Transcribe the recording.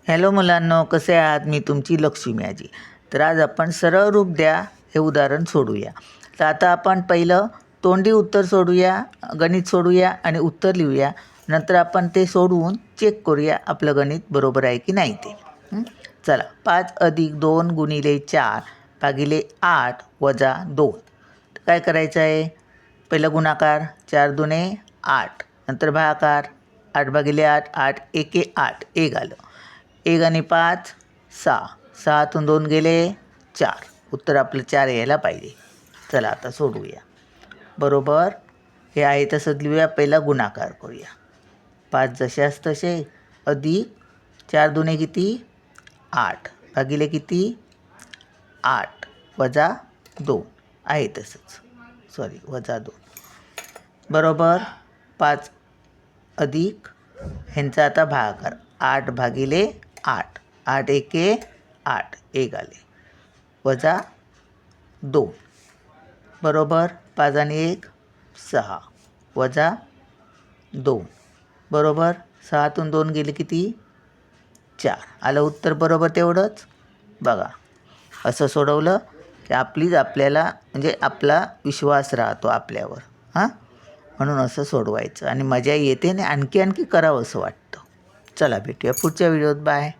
Hello मुलांनो, कसे आहात? मी तुमची लक्ष्मी आजी. तर आज आपण सरळ रूप द्या हे उदाहरण सोडूया. तर आता आपण पहिलं तोंडी उत्तर सोडूया, गणित सोडूया आणि उत्तर लिहूया. नंतर आपण ते सोडवून चेक करूया आपलं गणित बरोबर आहे की नाही ते. चला, 5 + 2 × 4 भागिले 8 - 2. काय करायचं आहे? पहिलं गुणाकार 4 × 2 = 8. नंतर भागाकार 8/8 8 × 1 = 8 एक आलं. 1 आणि 5 6. 6तून 2 गेले 4. उत्तर आपलं 4 यायला पाहिजे. चला आता सोडवूया. बरोबर हे आहे तसंच लिहूया. पहिला गुणाकार करूया. 5 जशास तसे अधिक 4 दुने किती 8 भागिले किती 8 - 2 आहे तसंच. -2 बरोबर 5 अधिक ह्यांचा आता भागाकार 8/8 8 × 1 = 8 एक आले -2 बरोबर 5 आणि 1 6 -2 बरोबर 6तून 2 गेले किती 4 आलं उत्तर. बरोबर तेवढंच बघा. असं सोडवलं की आपल्याला म्हणजे आपला विश्वास राहतो आपल्यावर. म्हणून असं सोडवायचं आणि मजा येते आणि आणखी करावं असं वाटतं. चला भेटूया पुढच्या व्हिडिओत. बाय.